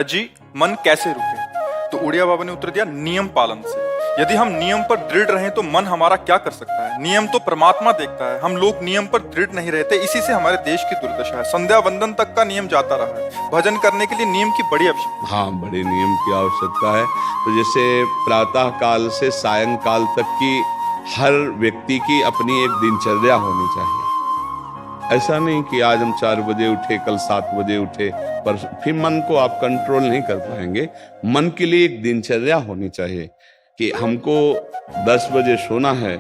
जी, मन कैसे रुके? तो उड़िया बाबा ने उत्तर दिया, नियम पालन से। यदि हम नियम पर दृढ़ रहें तो मन हमारा क्या कर सकता है? नियम तो परमात्मा देखता है। हम लोग नियम पर दृढ़ नहीं रहते, इसी से हमारे देश की दुर्दशा है। संध्या वंदन तक का नियम जाता रहा है। भजन करने के लिए नियम की बड़ी आवश्यकता। हाँ, बड़े नियम की आवश्यकता है। तो जैसे प्रातः काल से सायंकाल तक की हर व्यक्ति की अपनी एक दिनचर्या होनी चाहिए। ऐसा नहीं कि आज हम 4 बजे उठे, कल 7 बजे उठे, पर फिर मन को आप कंट्रोल नहीं कर पाएंगे। मन के लिए एक दिनचर्या होनी चाहिए कि हमको 10 बजे सोना है,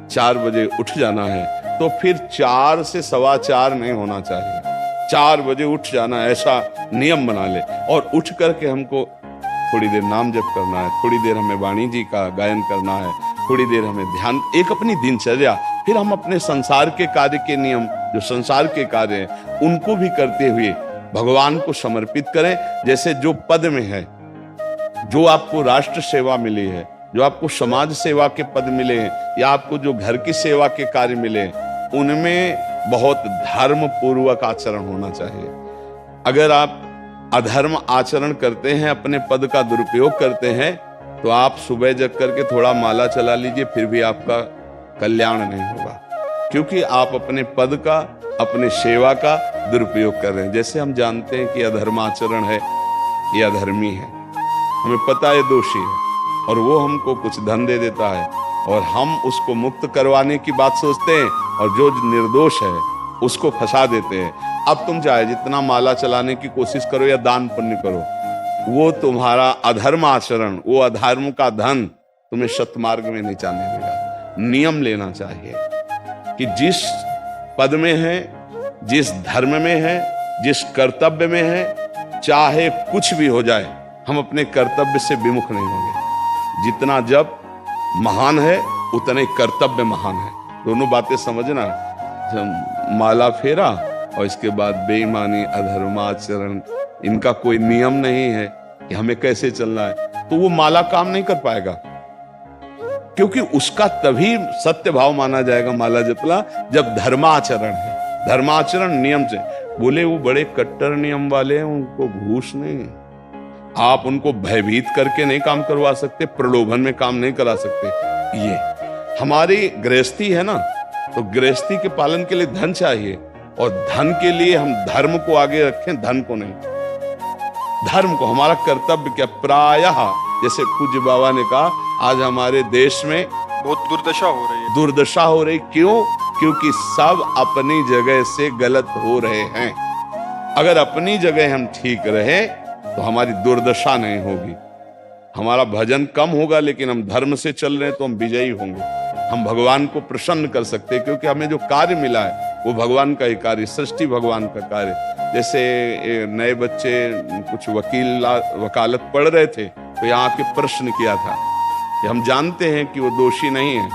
4 बजे उठ जाना है, तो फिर 4 से 4:15 नहीं होना चाहिए। 4 बजे उठ जाना, ऐसा नियम बना ले। और उठ करके हमको थोड़ी देर नाम जप करना है, थोड़ी देर हमें वाणी जी का गायन करना है, थोड़ी देर हमें ध्यान, एक अपनी दिनचर्या। फिर हम अपने संसार के कार्य के नियम, जो संसार के कार्य हैं, उनको भी करते हुए भगवान को समर्पित करें। जैसे जो पद में है, जो आपको राष्ट्र सेवा मिली है, जो आपको समाज सेवा के पद मिले हैं, या आपको जो घर की सेवा के कार्य मिले हैं, उनमें बहुत धर्म पूर्वक आचरण होना चाहिए। अगर आप अधर्म आचरण करते हैं, अपने पद का दुरुपयोग करते हैं, तो आप सुबह जग करके थोड़ा माला चला लीजिए, फिर भी आपका कल्याण नहीं होगा, क्योंकि आप अपने पद का, अपने सेवा का दुरुपयोग कर रहे हैं। जैसे हम जानते हैं कि अधर्माचरण है, ये अधर्मी है, हमें पता है दोषी है, और वो हमको कुछ धन दे देता है, और हम उसको मुक्त करवाने की बात सोचते हैं, और जो निर्दोष है उसको फंसा देते हैं। अब तुम चाहे जितना माला चलाने की कोशिश करो या दान पुण्य करो, वो तुम्हारा अधर्म आचरण, वो अधर्म का धन तुम्हें सतमार्ग में नहीं जाने देगा। नियम लेना चाहिए कि जिस पद में है, जिस धर्म में है, जिस कर्तव्य में है, चाहे कुछ भी हो जाए, हम अपने कर्तव्य से विमुख नहीं होंगे। जितना जप महान है, उतने कर्तव्य महान है। दोनों बातें समझना। माला फेरा और इसके बाद बेईमानी, अधर्माचरण, इनका कोई नियम नहीं है कि हमें कैसे चलना है, तो वो माला काम नहीं कर पाएगा, क्योंकि उसका तभी सत्य भाव माना जाएगा माला जपला जब धर्माचरण है। धर्माचरण नियम से। बोले वो बड़े कट्टर नियम वाले हैं, उनको घूस नहीं, आप उनको भयभीत करके नहीं काम करवा सकते, प्रलोभन में काम नहीं करा सकते। ये हमारी गृहस्थी है ना, तो गृहस्थी के पालन के लिए धन चाहिए, और धन के लिए हम धर्म को आगे रखें, धन को नहीं। धर्म को, हमारा कर्तव्य क्या, प्रायः जैसे पूज्य बाबा ने कहा, आज हमारे देश में बहुत दुर्दशा हो रही है। दुर्दशा हो रही, क्यों? क्योंकि सब अपनी जगह से गलत हो रहे हैं। अगर अपनी जगह हम ठीक रहे तो हमारी दुर्दशा नहीं होगी। हमारा भजन कम होगा, लेकिन हम धर्म से चल रहे हैं तो हम विजयी होंगे। हम भगवान को प्रसन्न कर सकते हैं, क्योंकि हमें जो कार्य मिला है वो भगवान का ही कार्य, सृष्टि भगवान का कार्य। जैसे नए बच्चे कुछ वकालत पढ़ रहे थे, तो यहाँ आके प्रश्न किया था कि हम जानते हैं कि वो दोषी नहीं है,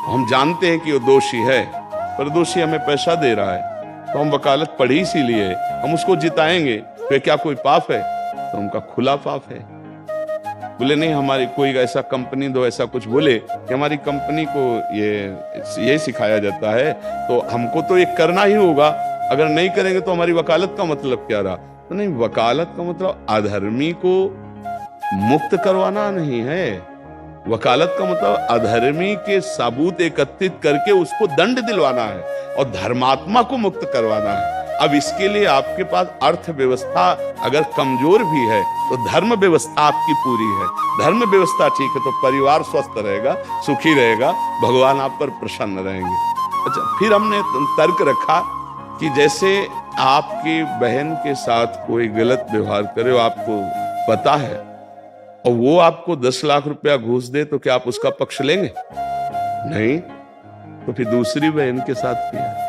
हम जानते हैं कि वो दोषी है, पर दोषी हमें पैसा दे रहा है, तो हम वकालत पढ़ी इसीलिए, हम उसको जिताएंगे, तो क्या कोई पाप है? तो उनका खुला पाप है। बोले नहीं, हमारी कोई ऐसा कंपनी दो, ऐसा कुछ बोले कि हमारी कंपनी को ये सिखाया जाता है, तो हमको तो ये करना ही होगा, अगर नहीं करेंगे तो हमारी वकालत का मतलब क्या रहा? तो नहीं, वकालत का मतलब अधर्मी को मुक्त करवाना नहीं है। वकालत का मतलब अधर्मी के सबूत एकत्रित करके उसको दंड दिलवाना है, और धर्मात्मा को मुक्त करवाना है। अब इसके लिए आपके पास अर्थव्यवस्था अगर कमजोर भी है, तो धर्म व्यवस्था आपकी पूरी है। धर्म व्यवस्था ठीक है तो परिवार स्वस्थ रहेगा, सुखी रहेगा, भगवान आप पर प्रसन्न रहेंगे। अच्छा, फिर हमने तर्क रखा कि जैसे आपकी बहन के साथ कोई गलत व्यवहार करे, आपको पता है, और वो आपको 10 लाख रुपया घूस दे, तो क्या आप उसका पक्ष लेंगे? नहीं। तो फिर दूसरी बहन के साथ किया।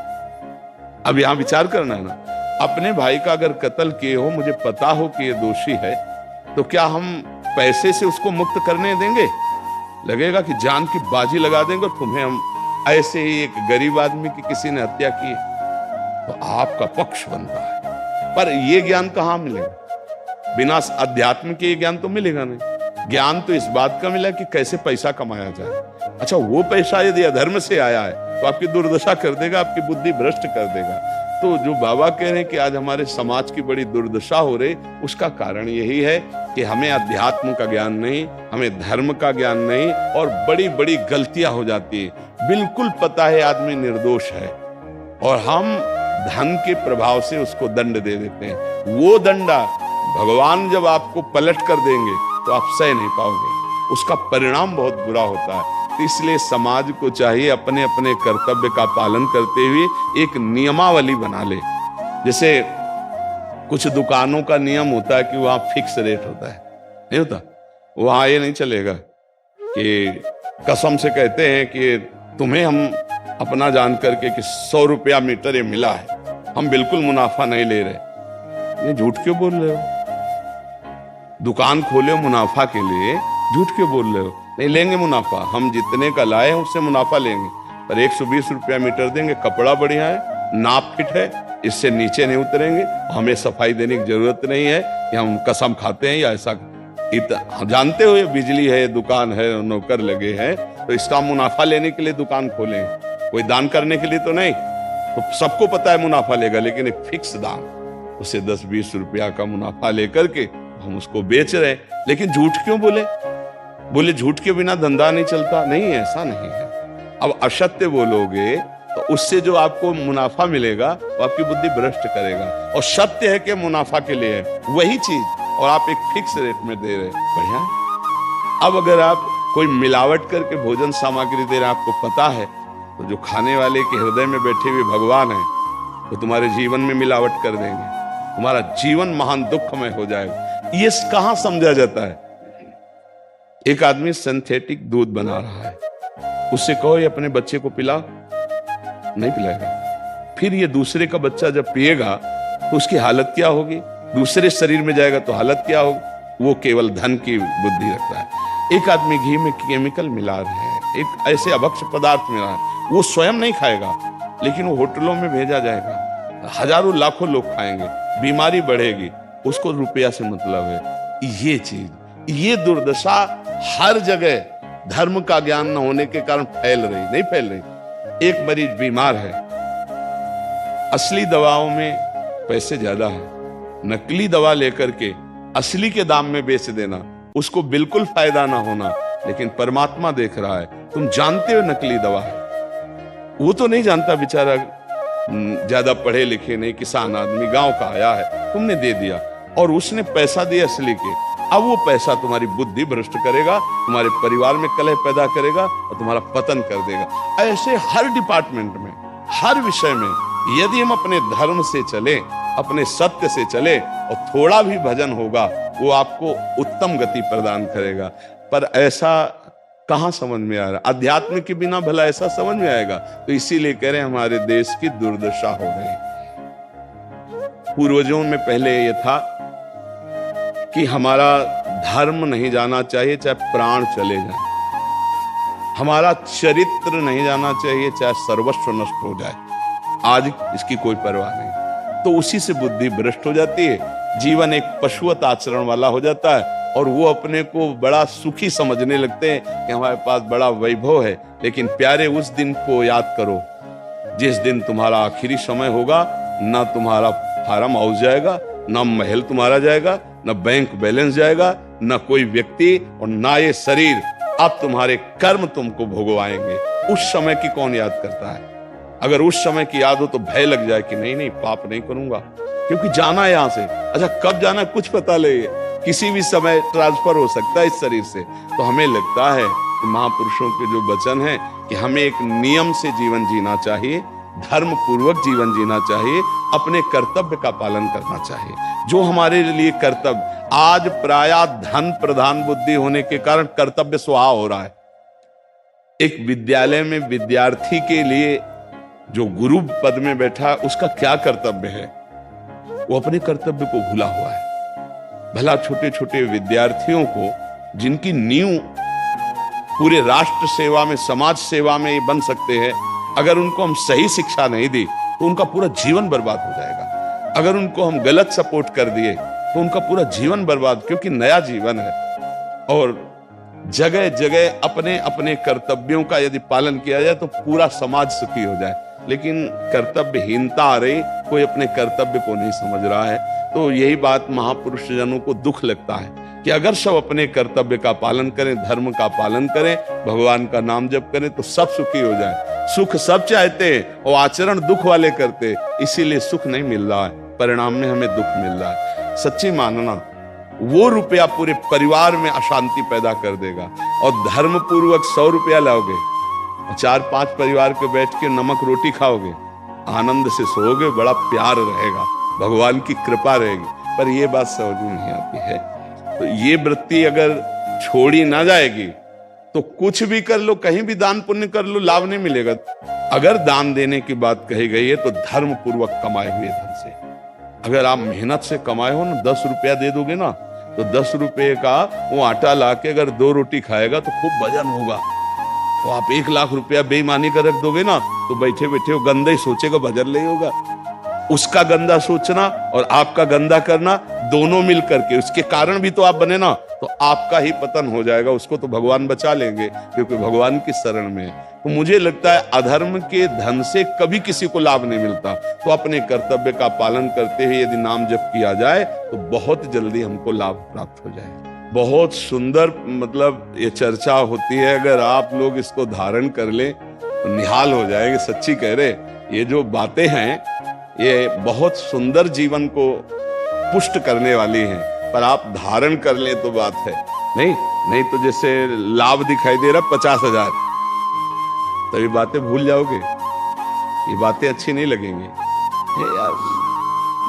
अब यहां विचार करना है ना, अपने भाई का अगर कत्ल किए हो, मुझे पता हो कि ये दोषी है, तो क्या हम पैसे से उसको मुक्त करने देंगे? लगेगा कि जान की बाजी लगा देंगे, और तुम्हें हम ऐसे ही एक गरीब आदमी की किसी ने हत्या की, तो आपका पक्ष बनता है। पर ये ज्ञान कहाँ मिलेगा? बिना अध्यात्म के ज्ञान तो मिलेगा नहीं। ज्ञान तो इस बात का मिला कि कैसे पैसा कमाया जाए। अच्छा, वो पैसा यदि अधर्म से आया है तो आपकी दुर्दशा कर देगा, आपकी बुद्धि भ्रष्ट कर देगा। तो जो बाबा कह रहे हैं कि आज हमारे समाज की बड़ी दुर्दशा हो रही, उसका कारण यही है कि हमें अध्यात्म का ज्ञान नहीं, हमें धर्म का ज्ञान नहीं, और बड़ी बड़ी गलतियां हो जाती है। बिल्कुल पता है आदमी निर्दोष है और हम धन के प्रभाव से उसको दंड दे देते हैं। वो दंडा भगवान जब आपको पलट कर देंगे तो आप सह नहीं पाओगे, उसका परिणाम बहुत बुरा होता है। तो इसलिए समाज को चाहिए अपने अपने कर्तव्य का पालन करते हुए एक नियमावली बना ले। जैसे कुछ दुकानों का नियम होता है कि वहां फिक्स रेट होता है, नहीं होता? वहां ये नहीं चलेगा कि कसम से कहते हैं कि तुम्हें हम अपना जान करके कि 100 रुपया मीटर ये मिला है, हम बिल्कुल मुनाफा नहीं ले रहे। ये झूठ क्यों बोल रहे हो? दुकान खोले मुनाफा के लिए, झूठ क्यों बोल रहे हो? नहीं लेंगे मुनाफा, हम जितने का लाए हैं उससे मुनाफा लेंगे, पर 120 रुपया मीटर देंगे। कपड़ा बढ़िया है, नाप फिट है, इससे नीचे नहीं उतरेंगे, हमें सफाई देने की जरूरत नहीं है कि हम कसम खाते हैं या ऐसा। हम जानते हो ये बिजली है, दुकान है, नौकर लगे हैं, तो इसका मुनाफा लेने के लिए दुकान खोलें, कोई दान करने के लिए तो नहीं। तो सबको पता है मुनाफा लेगा, लेकिन एक फिक्स दाम, उसे 10-20 रुपया का मुनाफा लेकर के हम उसको बेच रहे। लेकिन झूठ क्यों बोले? बोले झूठ के बिना धंधा नहीं चलता। नहीं, ऐसा नहीं है। अब असत्य बोलोगे तो उससे जो आपको मुनाफा मिलेगा वो आपकी बुद्धि भ्रष्ट करेगा, और सत्य है कि मुनाफा के लिए है वही चीज, और आप एक फिक्स रेट में दे रहे, बढ़िया। अब अगर आप कोई मिलावट करके भोजन सामग्री दे रहे, आपको पता है, तो जो खाने वाले के हृदय में बैठे हुए भगवान है वो तुम्हारे जीवन में मिलावट कर देंगे, तुम्हारा जीवन महान दुखमय हो जाएगा। ये कहां समझा जाता है? एक आदमी सिंथेटिक दूध बना रहा है, उससे कहो ये अपने बच्चे को पिला, नहीं पिलाएगा। फिर ये दूसरे का बच्चा जब पिएगा तो उसकी हालत क्या होगी? दूसरे शरीर में जाएगा तो हालत क्या होगी? वो केवल धन की बुद्धि रखता है। एक आदमी घी में केमिकल मिला रहा है, एक ऐसे अभक्ष्य पदार्थ मिला है, वो स्वयं नहीं खाएगा, लेकिन वो होटलों में भेजा जाएगा, हजारों लाखों लोग खाएंगे, बीमारी बढ़ेगी, उसको रुपया से मतलब है। ये चीज, ये दुर्दशा हर जगह धर्म का ज्ञान न होने के कारण फैल रही, नहीं फैल रही। एक मरीज बीमार है, असली दवाओं में पैसे ज्यादा है, नकली दवा लेकर के असली के दाम में बेच देना, उसको बिल्कुल फायदा ना होना। लेकिन परमात्मा देख रहा है, तुम जानते हो नकली दवा है, वो तो नहीं जानता बेचारा, ज्यादा पढ़े लिखे नहीं, किसान आदमी गांव का आया है, तुमने दे दिया और उसने पैसा दिया असली के। अब वो पैसा तुम्हारी बुद्धि भ्रष्ट करेगा, तुम्हारे परिवार में कलह पैदा करेगा और तुम्हारा पतन कर देगा। ऐसे हर डिपार्टमेंट में, हर विषय में यदि हम अपने धर्म से चले, अपने सत्य से चले और थोड़ा भी भजन होगा, वो आपको उत्तम गति प्रदान करेगा। पर ऐसा कहां समझ में आ रहा? अध्यात्म के बिना भला ऐसा समझ में आएगा? तो इसीलिए कह रहे हैं हमारे देश की दुर्दशा हो गई। पूर्वजों में पहले ये था कि हमारा धर्म नहीं जाना चाहिए चाहे प्राण चले जाए, हमारा चरित्र नहीं जाना चाहिए चाहे सर्वस्व नष्ट हो जाए। आज इसकी कोई परवाह नहीं, तो उसी से बुद्धि भ्रष्ट हो जाती है, जीवन एक पशुवत आचरण वाला हो जाता है, और वो अपने को बड़ा सुखी समझने लगते हैं कि हमारे पास बड़ा वैभव है। लेकिन प्यारे, उस दिन को याद करो जिस दिन तुम्हारा आखिरी समय होगा, ना तुम्हारा फार्म हाउस जाएगा, ना महल तुम्हारा जाएगा, ना बैंक बैलेंस जाएगा, ना कोई व्यक्ति, और ना ये शरीर। अब तुम्हारे कर्म तुमको भोगवाएंगे। उस समय की कौन याद करता है? अगर उस समय की याद हो तो भय लग जाए कि नहीं नहीं, पाप नहीं करूंगा, क्योंकि जाना है यहां से। अच्छा, कब जाना है कुछ पता नहीं, किसी भी समय ट्रांसफर हो सकता है इस शरीर से। तो हमें लगता है कि महापुरुषों के जो वचन है कि हमें एक नियम से जीवन जीना चाहिए, धर्म पूर्वक जीवन जीना चाहिए, अपने कर्तव्य का पालन करना चाहिए। जो हमारे लिए कर्तव्य, आज प्रायः धन प्रधान बुद्धि होने के कारण कर्तव्य स्वाहा हो रहा है। एक विद्यालय में विद्यार्थी के लिए जो गुरु पद में बैठा, उसका क्या कर्तव्य है? वो अपने कर्तव्य को भूला हुआ है। भला छोटे छोटे विद्यार्थियों को, जिनकी नींव पूरे राष्ट्र सेवा में, समाज सेवा में ये बन सकते हैं, अगर उनको हम सही शिक्षा नहीं दी तो उनका पूरा जीवन बर्बाद हो जाएगा। अगर उनको हम गलत सपोर्ट कर दिए तो उनका पूरा जीवन बर्बाद, क्योंकि नया जीवन है। और जगह जगह अपने अपने कर्तव्यों का यदि पालन किया जाए तो पूरा समाज सुखी हो जाए। लेकिन कर्तव्यहीनता आ रही, कोई अपने कर्तव्य को नहीं समझ रहा है। तो यही बात महापुरुष जनों को दुख लगता है कि अगर सब अपने कर्तव्य का पालन करें, धर्म का पालन करें, भगवान का नाम जप करें तो सब सुखी हो जाए। सुख सब चाहते हैं और आचरण दुख वाले करते, इसीलिए सुख नहीं मिल रहा है, परिणाम में हमें दुख मिल रहा है। सच्ची मानना, वो रुपया पूरे परिवार में अशांति पैदा कर देगा। और धर्म पूर्वक 100 रुपया लाओगे, 4-5 परिवार के बैठ के नमक रोटी खाओगे, आनंद से सोओगे, बड़ा प्यार रहेगा, भगवान की कृपा रहेगी। पर ये बात समझ में नहीं आती है। तो ये वृत्ति अगर छोड़ी ना जाएगी तो कुछ भी कर लो, कहीं भी दान पुण्य कर लो, लाभ नहीं मिलेगा। अगर दान देने की बात कही गई है तो धर्म पूर्वक कमाए हुए धन से। अगर आप मेहनत से कमाए हो ना, 10 रुपया दे दोगे ना, तो 10 रुपये का वो आटा लाके अगर 2 रोटी खाएगा तो खूब वजन होगा। तो आप 1 लाख रुपया बेईमानी का रख दोगे ना, तो बैठे बैठे वो गंदा ही सोचेगा, वजन नहीं होगा। उसका गंदा सोचना और आपका गंदा करना दोनों मिल करके, उसके कारण भी तो आप बने ना, तो आपका ही पतन हो जाएगा। उसको तो भगवान बचा लेंगे क्योंकि भगवान की शरण में है। तो मुझे लगता है अधर्म के धन से कभी किसी को लाभ नहीं मिलता। तो अपने कर्तव्य का पालन करते हुए यदि नाम जप किया जाए तो बहुत जल्दी हमको लाभ प्राप्त हो जाए। बहुत सुंदर मतलब ये चर्चा होती है, अगर आप लोग इसको धारण कर ले तो निहाल हो जाएंगे। सच्ची कह रहे, ये जो बातें हैं ये बहुत सुंदर जीवन को पुष्ट करने वाली हैं, पर आप धारण कर ले तो बात है। नहीं तो जैसे लाभ दिखाई दे रहा 50,000, तो ये बातें भूल जाओगे, ये बातें अच्छी नहीं लगेंगी। यार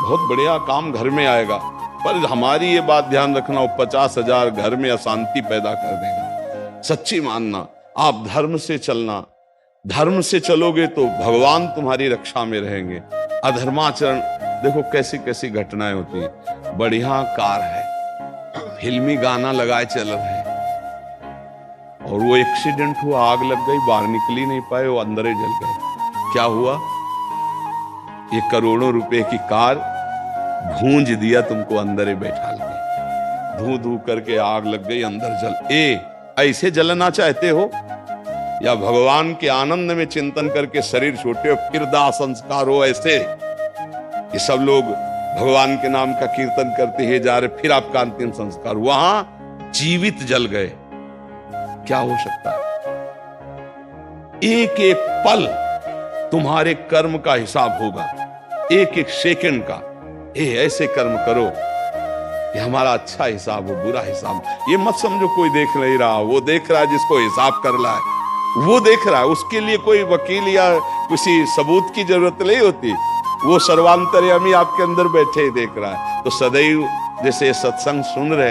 बहुत बढ़िया काम घर में आएगा, पर हमारी ये बात ध्यान रखना, वो 50,000 घर में अशांति पैदा कर देगा। सच्ची मानना, आप धर्म से चलना, धर्म से चलोगे तो भगवान तुम्हारी रक्षा में रहेंगे। अधर्माचरण, देखो कैसी कैसी घटनाएं होती हैं। बढ़िया कार है, फिल्मी गाना लगाए चल रहे हैं, और वो एक्सीडेंट हुआ, आग लग गई, बाहर निकल ही नहीं पाए, वो अंदर ही जल गए। क्या हुआ? ये करोड़ों रुपए की कार भूंज दिया तुमको, अंदर ही बैठा लगे, धू धू करके आग लग गई, अंदर जल। ऐसे जलना चाहते हो या भगवान के आनंद में चिंतन करके शरीर छोटे हो, फिर दाह संस्कार हो? ऐसे ये सब लोग भगवान के नाम का कीर्तन करते ही जा रहे, फिर आपका अंतिम संस्कार, वहां जीवित जल गए। क्या हो सकता है? एक एक पल तुम्हारे कर्म का हिसाब होगा, एक एक सेकंड का। ऐसे कर्म करो कि हमारा अच्छा हिसाब हो, बुरा हिसाब। ये मत समझो कोई देख नहीं रहा, वो देख रहा है जिसको हिसाब करना है, वो देख रहा है। उसके लिए कोई वकील या किसी सबूत की जरूरत नहीं होती, वो सर्वांतर्यामी आपके अंदर बैठे ही देख रहा है। तो सदैव जैसे सत्संग सुन रहे हैं,